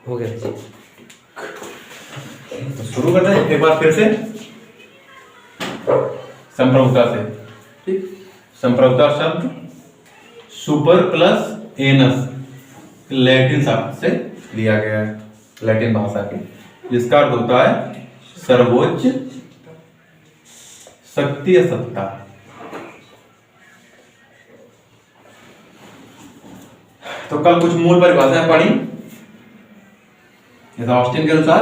हो गया जी। तो शुरू करते हैं एक बार फिर से संप्रभुता से। ठीक, संप्रभुता शब्द सुपर प्लस एनस लैटिन शब्द से लिया गया है, लैटिन भाषा के, जिसका अर्थ होता है सर्वोच्च शक्ति या सत्ता। तो कल कुछ मूल परिभाषाएं पढ़ी। ऑस्टिन के अनुसार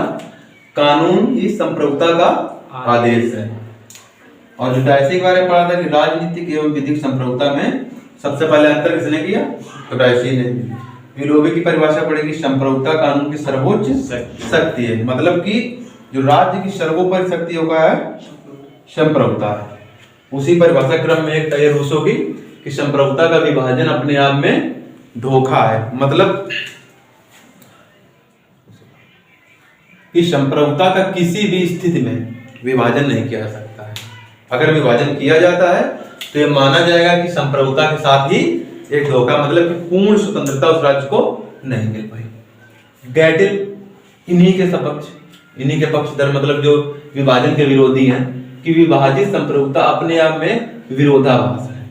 कानून ही संप्रभुता का आदेश है। और जो डायसी के बारे में पढ़ा था कि राजनीतिक एवं विधिक संप्रभुता में सबसे पहले अंतर किसने किया? तो डायसी ने। विलोबी की परिभाषा पढ़ेगी, संप्रभुता कानून की सर्वोच्च शक्ति है, मतलब कि जो राज्य की सर्वोपरि शक्ति होगा है संप्रभुता है। उसी परिभाषा क्रम में एक है रूसो की कि संप्रभुता का विभाजन अपने आप में धोखा है, मतलब कि संप्रभुता का किसी भी स्थिति में विभाजन नहीं किया जा सकता है। अगर विभाजन किया जाता है तो यह माना जाएगा कि संप्रभुता के साथ ही एक धोखा, मतलब कि पूर्ण स्वतंत्रता उस राज्य को नहीं मिल पाई। गैटिल इन्हीं के पक्षधर, मतलब जो विभाजन के विरोधी हैं कि विभाजित संप्रभुता अपने आप में विरोधाभास है।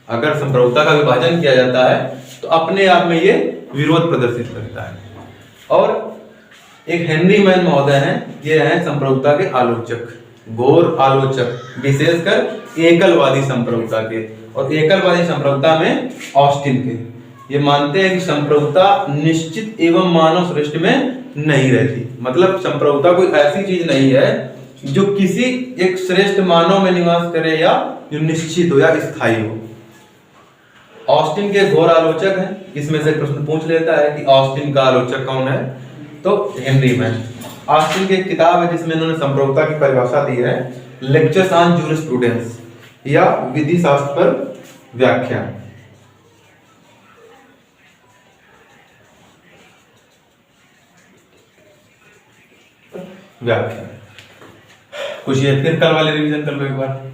अगर संप्रभुता का विभाजन किया जाता है तो अपने आप में ये विरोध प्रदर्शित करता है। और एक हेनरी मैन महोदय हैं, ये हैं संप्रभुता के आलोचक, घोर आलोचक, विशेषकर एकलवादी संप्रभुता के। और एकलवादी संप्रभुता में ऑस्टिन के ये मानते हैं कि संप्रभुता निश्चित एवं मानव सृष्टि में नहीं रहती, मतलब संप्रभुता कोई ऐसी चीज नहीं है जो किसी एक श्रेष्ठ मानव में निवास करे या जो निश्चित हो या स्थायी हो। ऑस्टिन के घोर आलोचक हैं। इसमें से प्रश्न पूछ लेता है कि ऑस्टिन का आलोचक कौन है? तो हेनरी मैन। ऑस्टिन की एक किताब है जिसमें इन्होंने संप्रभुता की परिभाषा दी है, लेक्चर्स ऑन जूरिस्प्रूडेंस या विधि शास्त्र पर व्याख्या। कुछ ये फिर कल वाले रिवीजन कर लो एक बार।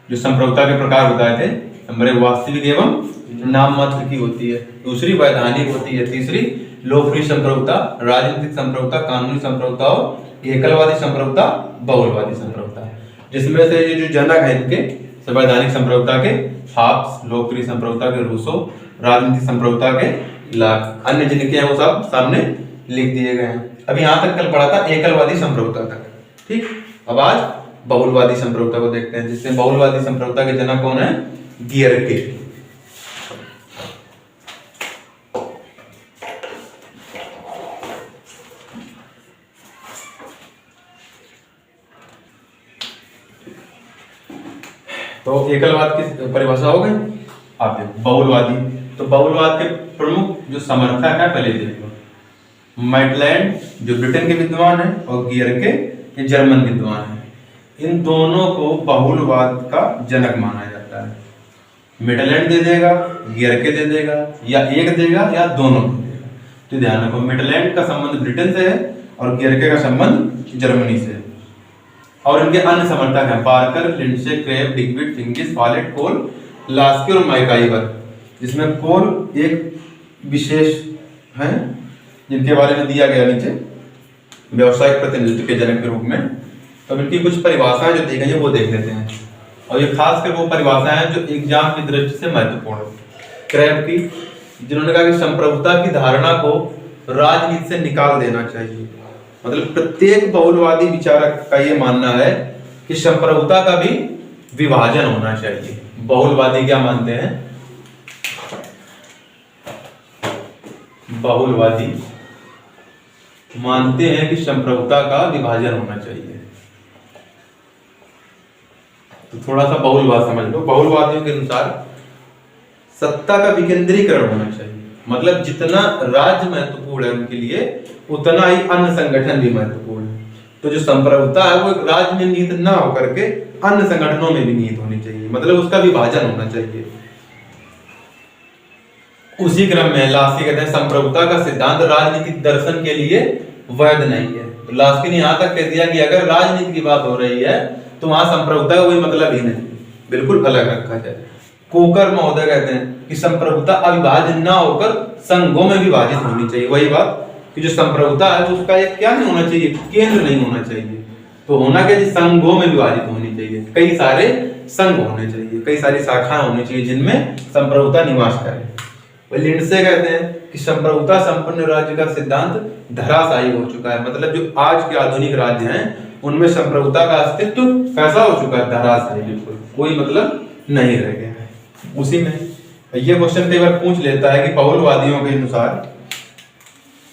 जो संप्रभुता के प्रकार बताए थे, नंबर एक वास्तविक एवं नाम मात्र की होती है, दूसरी वैधानिक होती है, तीसरी लोकप्रिय संप्रभुता, राजनीतिक संप्रभुता, कानूनी संप्रभुता और एकलवादी संप्रभुता, बहुलवादी संप्रभुता। जिसमें से ये जो जनक है इनके संवैधानिक संप्रभुता के हाब्स, लोकप्रिय संप्रभुता के रूसो, राजनीतिक संप्रभुता के लाक, अन्य जिनके हैं वो सब सामने लिख दिए गए हैं। अब यहाँ तक कल पढ़ा था एकलवादी संप्रभुता तक। ठीक, अब आज बहुलवादी संप्रभुता को देखते हैं, जिसमें बहुलवादी संप्रभुता के जनक कौन है? गियरके। तो एकलवाद की परिभाषा हो गई। आप देखो बहुलवादी, तो बहुलवाद के प्रमुख जो समर्थक है पहले देखो, मैटलैंड जो ब्रिटेन के विद्वान है और गियरके ये जर्मन विद्वान है। इन दोनों को बहुलवाद का जनक माना जाता है। मैटलैंड दे देगा, गियरके दे देगा, या एक देगा या दोनों देगा। तो ध्यान रखो, मैटलैंड का संबंध ब्रिटेन से है और गियरके का संबंध जर्मनी से है। और इनके अन्य समर्थक हैं पार्कर, लिंडसे, क्रेब, डिग्विड, फिंगिस, फॉलेट, कोल, लास्की और मैकाइवर, जिसमें कोल एक विशेष है जिनके बारे में दिया गया नीचे व्यावसायिक प्रतिनिधित्व के जनक के रूप में। तो इनकी कुछ परिभाषाएं जो दी गई है वो देख लेते हैं, और ये खासकर वो परिभाषाएं हैं जो एग्जाम की दृष्टि से महत्वपूर्ण है। क्रैब की, जिन्होंने कहा कि संप्रभुता की धारणा को राजनीति से निकाल देना चाहिए, मतलब प्रत्येक बहुलवादी विचारक का ये मानना है कि संप्रभुता का भी विभाजन होना चाहिए। बहुलवादी क्या मानते हैं? बहुलवादी मानते हैं कि संप्रभुता का विभाजन होना चाहिए। तो थोड़ा सा बहुलवाद समझ लो। बहुलवादियों के अनुसार सत्ता का विकेंद्रीकरण होना चाहिए, मतलब जितना राज्य महत्वपूर्ण है उनके लिए उतना ही अन्य संगठन भी महत्वपूर्ण है। तो जो संप्रभुता है वो एक राज्य में निहित ना होकर के अन्य संगठनों में भी निहित होनी चाहिए, मतलब उसका विभाजन होना चाहिए। उसी क्रम में लास्की कहते हैं संप्रभुता का सिद्धांत राजनीतिक दर्शन के लिए वैध नहीं है। तो लास्की ने यहाँ तक कह दिया कि अगर राजनीति की बात हो रही है तो वहां संप्रभुता का कोई मतलब ही नहीं, बिल्कुल अलग रखा जाए। कोकर महोदय कहते हैं कि संप्रभुता अविभाज्य ना होकर संघों में विभाजित होनी चाहिए। वही बात कि जो संप्रभुता है उसका एक क्या नहीं होना चाहिए, केंद्र नहीं होना चाहिए। तो होना क्या, संघों में विभाजित होनी चाहिए, कई सारे संघ होने चाहिए, कई सारी शाखाएं होनी चाहिए जिनमें संप्रभुता निवास करे। लिंडसे कहते हैं कि संप्रभुता संपन्न राज्य का सिद्धांत धराशायी हो चुका है। मतलब जो आज के आधुनिक राज्य हैं उनमें संप्रभुता का अस्तित्व कैसा हो चुका है, धराशायी, बिल्कुल कोई मतलब नहीं रह गया है। उसी में ये क्वेश्चन कई बार पूछ लेता है कि बहुलवादियों के अनुसार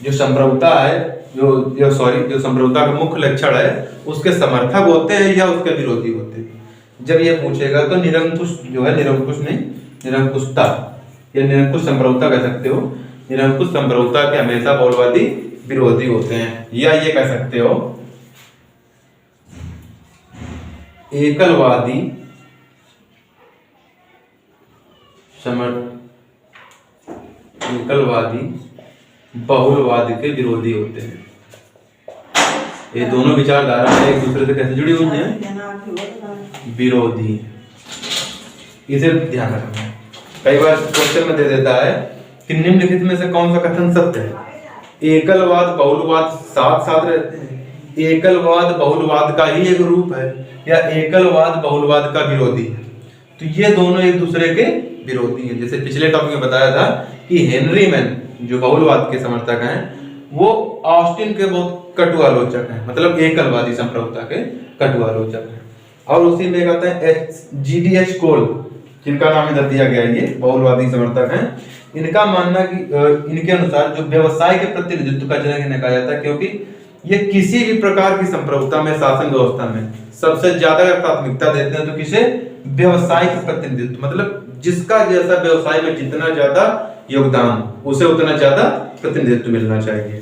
जो संप्रभुता है, जो संप्रभुता का मुख्य लक्षण है, उसके समर्थक होते हैं या उसके विरोधी होते हैं। जब ये पूछेगा तो निरंकुश जो है, निरंकुश नहीं, निरंकुशता या निरंकुश संप्रभुता कह सकते हो। निरंकुश संप्रभुता के हमेशा बहुलवादी विरोधी होते हैं, या ये कह सकते हो एकलवादी एकलवादी बहुलवाद के विरोधी होते हैं। ये दोनों विचारधारा एक दूसरे से कैसे जुड़ी हुई हैं, विरोधी। इसे ध्यान रखना है। कई बार क्वेश्चन में दे देता है कि निम्नलिखित में से कौन सा कथन सत्य है। एकलवाद बहुलवाद साथ साथ रहते हैं, एकलवाद बहुलवाद का ही एक रूप है, या एकलवाद बहुलवाद का विरोधी है। तो ये दोनों एक दूसरे के विरोधी हैं। जैसे पिछले टॉपिक में बताया था कि हेनरी मैन जो बहुलवाद के समर्थक हैं वो ऑस्टिन के बहुत कटु आलोचक हैं, मतलब एकलवादी संप्रभुता के कटु आलोचक हैं। और उसी में कहते हैं GDH कोल, जिनका नाम इधर दिया गया है, ये बहुलवादी समर्थक हैं। इनका मानना कि इनके अनुसार जो व्यवसाय के प्रतिनिधित्व का जनक इन्हें कहा जाता है, क्योंकि ये किसी भी प्रकार की संप्रभुता में, शासन व्यवस्था में सबसे ज्यादा प्राथमिकता देते हैं तो किसे, व्यवसाय के प्रतिनिधित्व, मतलब जिसका जैसा व्यवसाय में जितना ज्यादा योगदान उसे उतना ज्यादा प्रतिनिधित्व मिलना चाहिए।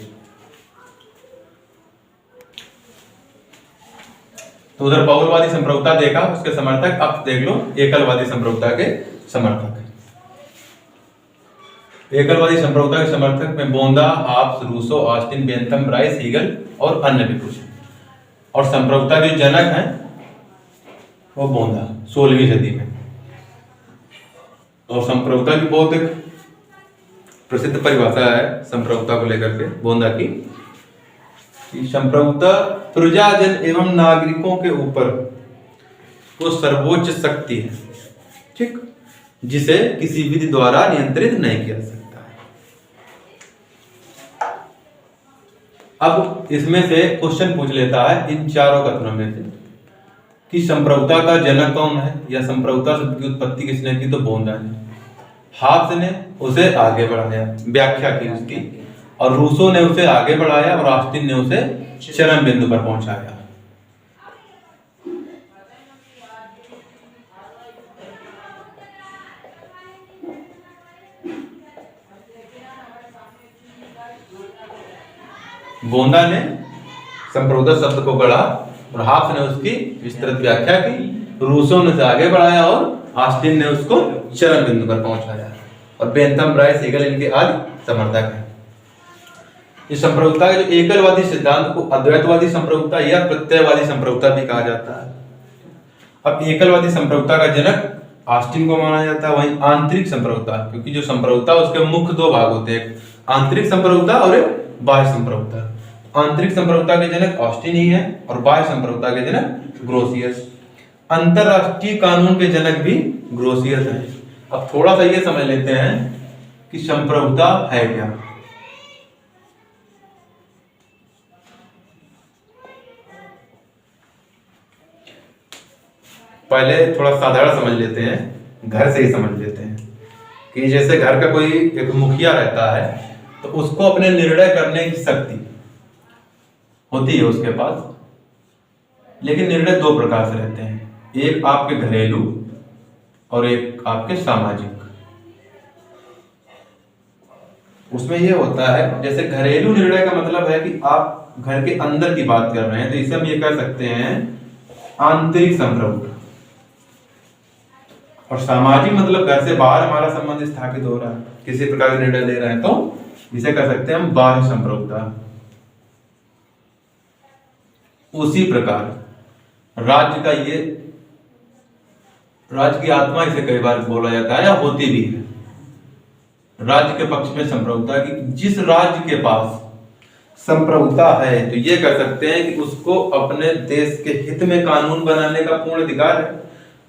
तो उधर बहुलवादी संप्रभुता देखा, उसके समर्थक। अब देख लो एकलवादी संप्रभुता के समर्थक। एकलवादी संप्रभुता के समर्थक में बोंदा, Hobbes, Rousseau, Austin, Bentham, Bryce, Hegel और अन्य भी कुछ। और संप्रभुता के जनक हैं वो बोंदा 16वीं सदी में। और संप्रभुता की बहुत एक प्रसिद्ध परिभाषा है संप्रभुता को लेकर के बोंदा की, संप्रभुता प्रजाजन एवं नागरिकों के ऊपर वो सर्वोच्च शक्ति है, ठीक, जिसे किसी विधि द्वारा नियंत्रित नहीं किया सकता है। अब इसमें से क्वेश्चन पूछ लेता है इन चारों कथनों में से कि संप्रभुता का जनक कौन है, या संप्रभुता शब्द की उत्पत्ति किसने की, तो बोंदा ने। हाब्स ने उसे आगे बढ़ाया, व्याख्या की उसकी, और रूसो ने उसे आगे बढ़ाया, और ऑस्टिन ने उसे चरम बिंदु पर पहुंचाया। बोंदा ने संप्रभुता शब्द को गढ़ा और हाब्स ने उसकी विस्तृत व्याख्या की, रूसो ने उसे आगे बढ़ाया और ऑस्टिन ने उसको चरम बिंदु पर पहुंचाया। और बेंथम, ब्राइस, हीगल इनके आदि समर्थक हैं। इस संप्रभुता के जो एकलवादी सिद्धांत को अद्वैतवादी संप्रभुता या प्रत्ययवादी संप्रभुता भी कहा जाता है। अब एकलवादी संप्रभुता का जनक ऑस्टिन को माना जाता है। वहीं आंतरिक संप्रभुता, क्योंकि जो संप्रभुता उसके मुख्य दो भाग होते हैं, आंतरिक संप्रभुता और एक बाह्य संप्रभुता। आंतरिक संप्रभुता के जनक ऑस्टिन ही है और बाह्य संप्रभुता के जनक ग्रोसियस। अंतरराष्ट्रीय कानून के जनक भी ग्रोसियस है। अब थोड़ा सा ये समझ लेते हैं कि संप्रभुता है क्या। पहले थोड़ा साधारण समझ लेते हैं, घर से ही समझ लेते हैं कि जैसे घर का कोई एक मुखिया रहता है तो उसको अपने निर्णय करने की शक्ति होती है उसके पास, लेकिन निर्णय दो प्रकार से रहते हैं, एक आपके घरेलू और एक आपके सामाजिक। उसमें यह होता है, जैसे घरेलू निर्णय का मतलब है कि आप घर के अंदर की बात कर रहे हैं, तो इसे हम ये कह सकते हैं आंतरिक संप्रभुता। और सामाजिक मतलब घर से बाहर हमारा संबंध स्थापित हो रहा है, किसी प्रकार का निर्णय ले रहे हैं, तो इसे कह सकते हैं हम बाह्य संप्रभुता। उसी प्रकार राज्य का ये, राज्य की आत्मा इसे कई बार बोला जाता है या होती भी है। राज्य के पक्ष में संप्रभुता की जिस राज्य के पास संप्रभुता है तो ये कह सकते हैं कि उसको अपने देश के हित में कानून बनाने का पूर्ण अधिकार है।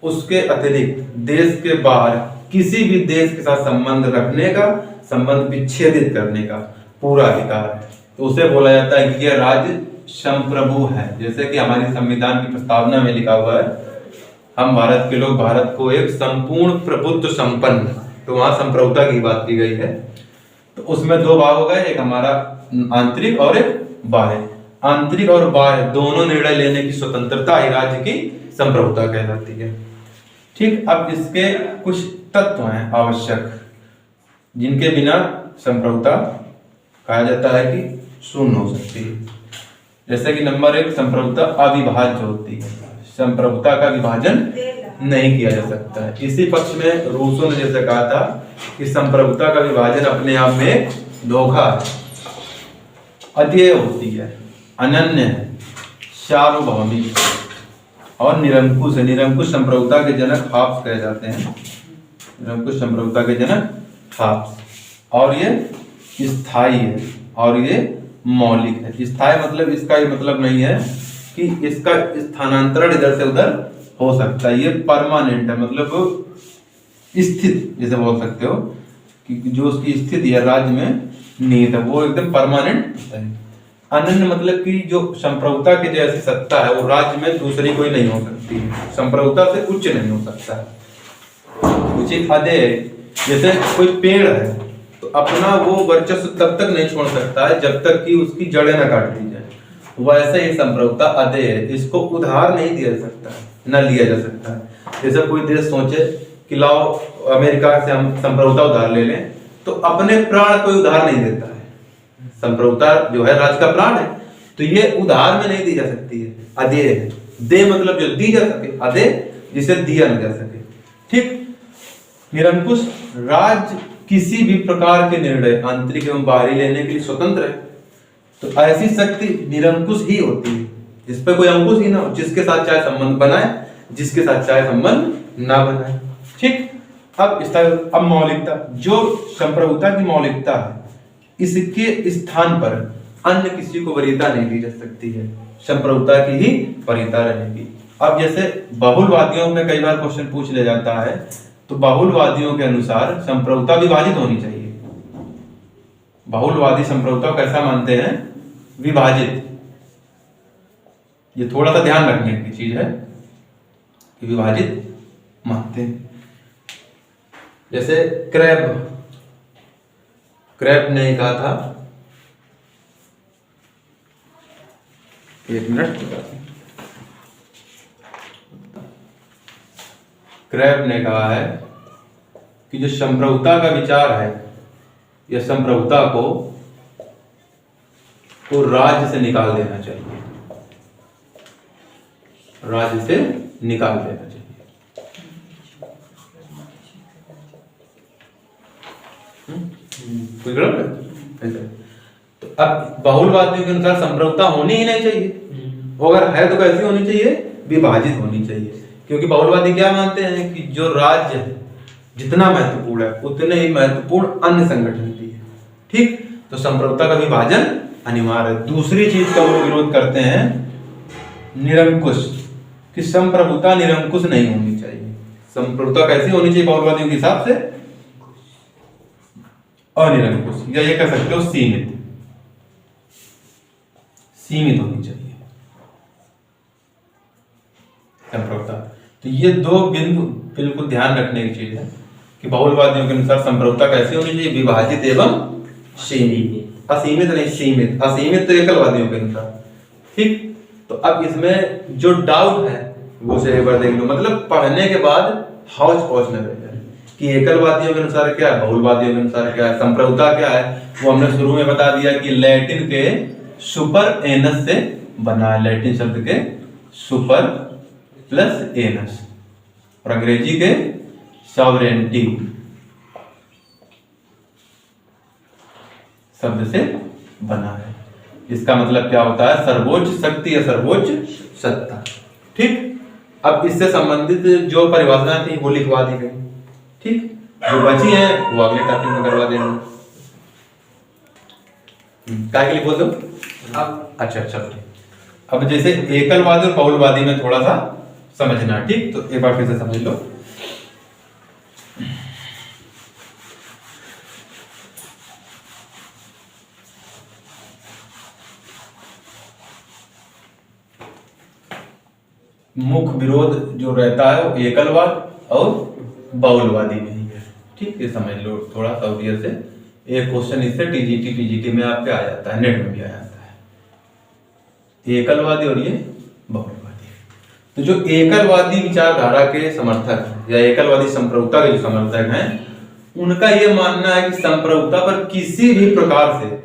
उसके अतिरिक्त देश के बाहर किसी भी देश के साथ संबंध रखने का, संबंध विच्छेदित करने का पूरा अधिकार है। तो उसे बोला जाता है कि यह राज्य संप्रभु है। जैसे कि हमारी संविधान की प्रस्तावना में लिखा हुआ है, हम भारत के लोग भारत को एक संपूर्ण प्रभुत्व संपन्न, तो वहां संप्रभुता की बात की गई है। तो उसमें दो भाग हो गए, एक हमारा आंतरिक और एक बाह्य। आंतरिक और बाह्य दोनों निर्णय लेने की स्वतंत्रता ही राज्य की संप्रभुता कहलाती है। ठीक, अब इसके कुछ तत्व हैं आवश्यक, जिनके बिना संप्रभुता कहा जाता है कि शून्य हो सकती है। जैसे कि नंबर 1, संप्रभुता अविभाज्य होती है। संप्रभुता का विभाजन नहीं किया जा सकता है। इसी पक्ष में रूसो ने जैसे कहा था कि संप्रभुता का विभाजन अपने आप में एक धोखा है, अध्यय होती है, अनन्य है, सार्वभौमिक और निरंकुश है। निरंकुश संप्रभुता के जनक हाब्स कहे जाते हैं। निरंकुश संप्रभुता के जनक हाब्स, और ये स्थायी है और ये मौलिक है। स्थायी मतलब इसका ये मतलब नहीं है कि इसका स्थानांतरण इधर से उधर हो सकता है, ये परमानेंट है, मतलब स्थित, जैसे बोल सकते हो कि जो उसकी स्थिति है राज्य में निहित है, वो एकदम परमानेंट है। अनन्य मतलब कि जो संप्रभुता के जैसी सत्ता है वो राज्य में दूसरी कोई नहीं हो सकती है, संप्रभुता से उच्च नहीं हो सकता है। उचित अध्यय, जैसे कोई पेड़ है तो अपना वो वर्चस्व तब तक नहीं छोड़ सकता है जब तक कि उसकी जड़ें न काट दी जाए, वैसे ही संप्रभुता अध्यय है, इसको उधार नहीं दिया जा सकता है, न लिया जा सकता है। जैसे कोई देश सोचे कि लाओ अमेरिका से हम संप्रभुता उधार ले लें, तो अपने प्राण कोई उधार नहीं देता है। संप्रभुता जो है राज्य का प्राण है, तो ये उधार में नहीं दी जा सकती है, अध्यय है। दे मतलब जो दी जा सके, अध्यय जिसे दिया न जा सके। ठीक, निरंकुश राज्य किसी भी प्रकार के निर्णय आंतरिक एवं बाहरी लेने के लिए स्वतंत्र है। तो ऐसी शक्ति निरंकुश ही होती है जिस पर कोई अंकुश ही ना हो, जिसके साथ चाहे संबंध बनाए, जिसके साथ चाहे संबंध ना बनाए। ठीक, अब मौलिकता, जो संप्रभुता की मौलिकता है, इसके स्थान पर अन्य किसी को वरीयता नहीं दी जा सकती है, संप्रभुता की ही वरीयता रहेगी। अब जैसे बहुलवादियों में कई बार क्वेश्चन पूछ लिया जाता है, तो बहुलवादियों के अनुसार संप्रभुता विभाजित होनी चाहिए। बहुलवादी संप्रभुता कैसा मानते हैं? विभाजित। ये थोड़ा सा ध्यान रखने की चीज है कि विभाजित मानते हैं। जैसे क्रैब ने कहा था, एक मिनट, क्रैब ने कहा है कि जो संप्रभुता का विचार है, यह संप्रभुता को राज्य से निकाल देना चाहिए, राज्य से निकाल देना चाहिए। कोई गलत है? तो अब बहुलवादियों के अनुसार संप्रभुता होनी ही नहीं चाहिए, अगर है तो कैसी होनी चाहिए? विभाजित होनी चाहिए। क्योंकि बहुलवादी क्या मानते हैं कि जो राज्य जितना महत्वपूर्ण है उतने ही महत्वपूर्ण अन्य संगठन भी है। ठीक, तो संप्रभुता का विभाजन अनिवार्य है। दूसरी चीज का वो विरोध करते हैं निरंकुश, कि संप्रभुता निरंकुश नहीं होनी चाहिए। संप्रभुता कैसी होनी चाहिए बहुलवादियों के हिसाब से? अनिरंकुश, या ये कह सकते हो सीमित होनी चाहिए संप्रभुता। तो ये दो बिंदु बिल्कुल ध्यान रखने की चीज है कि बहुलवादियों के अनुसार संप्रभुता कैसी होनी चाहिए? विभाजित एवं सीमित। असीमित नहीं, सीमित। असीमित तो एकलवादियों के अनुसार। ठीक, तो अब इसमें जो डाउट है वो से एक बार देख लो, मतलब पढ़ने के बाद हौच पौच न रह जाए कि एकलवादियों के अनुसार क्या है, बहुलवादियों के अनुसार क्या है, संप्रभुता क्या है। वो हमने शुरू में बता दिया कि लैटिन के सुपर एनस से बना है, लैटिन शब्द के सुपर प्लस एनस, और अंग्रेजी के सॉवरेनिटी शब्द से बना है। इसका मतलब क्या होता है? सर्वोच्च शक्ति या सर्वोच्च सत्ता। ठीक, अब इससे संबंधित जो परिभाषाएं थी वो लिखवा दी गई। ठीक, जो बची हैं वो अगले टॉपिक में करवा देंगे। क्या के लिए बोल दो? अच्छा अच्छा, अब जैसे एकलवादी और बहुलवादी में थोड़ा सा समझना, ठीक? तो एक बार फिर से समझ लो। मुख्य विरोध जो रहता है वो एकलवाद और बहुलवादी में ही है, ठीक? ये समझ लो थोड़ा सावधानी से। एक क्वेश्चन इससे टीजीटी पीजीटी में आपके आ जाता है, नेट में भी आ जाता है, एकलवादी और ये बहुलवादी। तो जो एकलवादी विचारधारा के समर्थक या एकलवादी संप्रभुता के जो समर्थक हैं, उनका ये मानना है कि संप्रभुता पर किसी भी प्रकार से,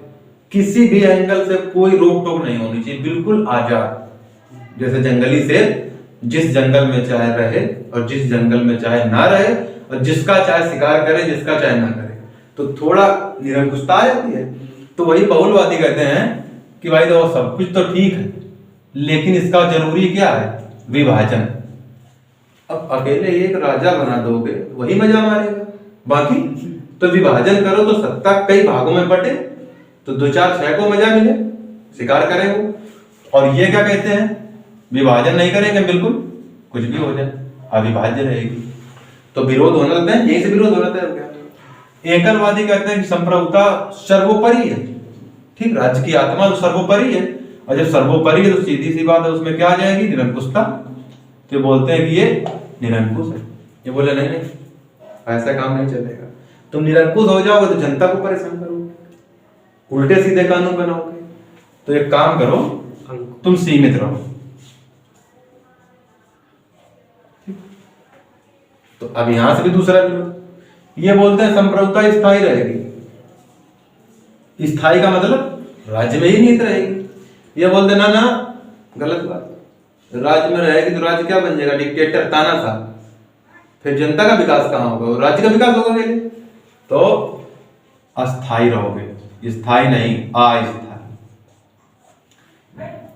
किसी भी एंगल से कोई रोक टोक नहीं होनी चाहिए, बिल्कुल आजाद। जैसे जंगली शेर जिस जंगल में चाहे रहे और जिस जंगल में चाहे ना रहे, और जिसका चाहे शिकार करे, जिसका चाहे ना करे, तो थोड़ा निरंकुशता आ जाती है। तो वही बहुलवादी कहते हैं कि भाई देखो सब कुछ तो ठीक है, लेकिन इसका जरूरी क्या है? विभाजन। अब अकेले एक राजा बना दोगे वही मजा मारेगा, बाकी तो विभाजन करो तो सत्ता कई भागों में बटे, तो 2-4-6 को मजा मिले, शिकार करें वो। और ये क्या कहते हैं? विभाजन नहीं करेंगे, बिल्कुल कुछ भी हो जाए, अविभाज्य रहेगी। तो विरोध होना लगता है, यही से विरोध होना लगता है। एकलवादी कहते हैं कि संप्रभुता सर्वोपरि है, ठीक? राज्य की आत्मा तो सर्वोपरि है, और जब सर्वोपरि है तो सीधी सी बात है उसमें क्या आ जाएगी? निरंकुशता। तो बोलते हैं कि ये निरंकुश है। ये बोले नहीं नहीं, ऐसा काम नहीं चलेगा, तुम निरंकुश हो जाओगे तो जनता को परेशान करोगे, उल्टे सीधे कानून बनाओगे। तो एक काम करो, तुम सीमित रहो। तो अब यहां से भी दूसरा विरोध, ये बोलते हैं संप्रभुता स्थायी रहेगी। स्थायी का मतलब राज्य में ही नहीं रहेगी। ये बोलते ना ना, गलत बात। राज्य में रहेगी तो राज्य क्या बन जाएगा? डिक्टेटर, तानाशाह। फिर जनता का विकास कहां होगा? राज्य का विकास होगा मेरे। तो अस्थायी रहोगे, स्थायी नहीं, अस्थायी।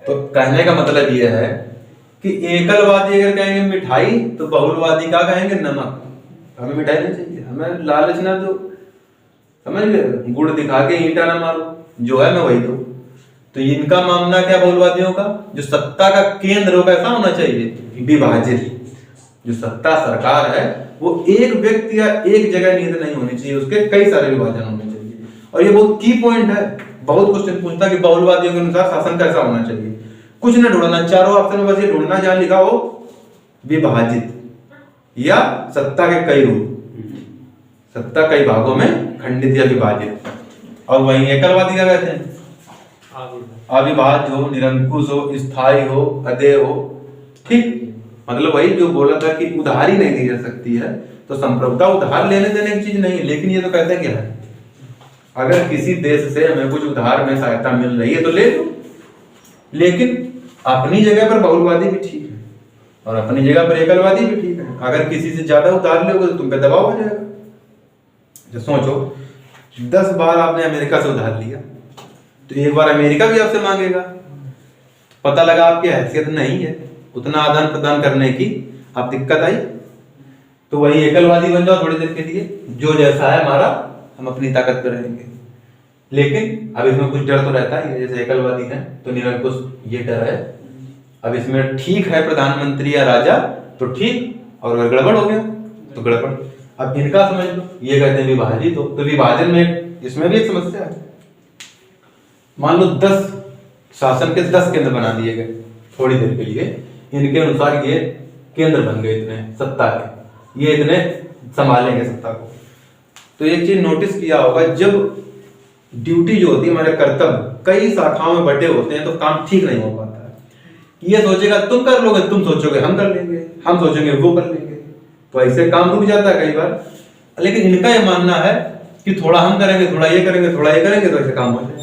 तो कहने का मतलब यह है कि एकलवादी अगर कहेंगे मिठाई, तो बहुलवादी क्या कहेंगे? नमक। हमें मिठाई नहीं चाहिए, हमें लालच ना दो, समझ गए? गुड़ दिखा के ईंटा ना मारो, जो है मैं वही दो। तो इनका मामला क्या बहुलवादियों का? जो सत्ता का केंद्र हो कैसा होना चाहिए? विभाजित। जो सत्ता सरकार है वो एक व्यक्ति या एक जगह निहित नहीं होनी चाहिए, उसके कई सारे विभाजन होने चाहिए। और ये बहुत की पॉइंट है, बहुत क्वेश्चन पूछता है कि बहुलवादियों के अनुसार शासन कैसा होना चाहिए। कुछ ना ढूंढना, चारों ऑप्शन में बस ये ढूंढना जहां लिखा हो विभाजित या सत्ता के कई रूप, सत्ता कई भागों में खंडित या विभाजित। और वहीं एकलवादी क्या कहते हैं? अविभाज्य हो, निरंकुश हो, स्थायी हो, अदेय हो, ठीक? मतलब वही जो बोला था कि उधारी नहीं दी जा सकती है, तो संप्रभुता उधार लेने देने की चीज नहीं है। लेकिन ये तो कहते हैं क्या है, अगर किसी देश से हमें कुछ उधार में सहायता मिल रही है तो ले लो, लेकिन अपनी जगह पर बहुलवादी भी ठीक है और अपनी जगह पर एकलवादी भी ठीक है। अगर किसी से ज्यादा उधार लोगे तो तुम पे दबाव हो जाएगा। जो सोचो 10 बार आपने अमेरिका से उधार लिया, तो एक बार अमेरिका भी आपसे मांगेगा, पता लगा आपकी हैसियत नहीं है उतना आदान प्रदान करने की, आप दिक्कत आई, तो वही एकलवादी बन जाओ थोड़ी देर के लिए, जो जैसा है हमारा हम अपनी ताकत पे रहेंगे। लेकिन अब इसमें कुछ डर तो रहता है, जैसे एकलवादी है तो निरंकुश, ये डर है। अब इसमें ठीक है प्रधानमंत्री या राजा तो ठीक, और अगर गड़बड़ हो गया तो गड़बड़। अब इनका समझ लो, ये कहते हैं विभाजित हो, तो विभाजन में इसमें भी एक समस्या है। मान लो 10 शासन के 10 केंद्र बना दिए गए थोड़ी देर के लिए, इनके अनुसार ये केंद्र बन गए इतने सत्ता के, ये इतने संभालेंगे सत्ता को। तो एक चीज नोटिस किया होगा, जब ड्यूटी जो होती है, हमारे कर्तव्य कई शाखाओं में बटे होते हैं तो काम ठीक नहीं हो पाता है। ये सोचेगा तुम कर लोगे, तुम सोचोगे हम कर लेंगे, हम सोचेंगे वो कर लेंगे, तो ऐसे काम रुक जाता है कई बार। लेकिन इनका ये मानना है कि थोड़ा हम करेंगे, थोड़ा ये करेंगे, थोड़ा ये करेंगे, तो ऐसे काम हो जाए।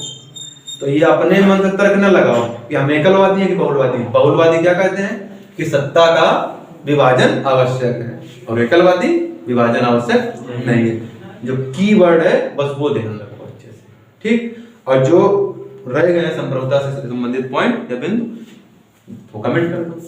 तो ये अपने मन से तर्क न लगाओ कि हम एकलवादी हैं कि बहुलवादी। बहुलवादी क्या कहते हैं कि सत्ता का विभाजन आवश्यक है, और एकलवादी विभाजन आवश्यक नहीं है। जो की वर्ड है बस वो ध्यान रखो अच्छे से, ठीक? और जो रह गए संप्रभुता से संबंधित पॉइंट या बिंदु वो कमेंट कर दो।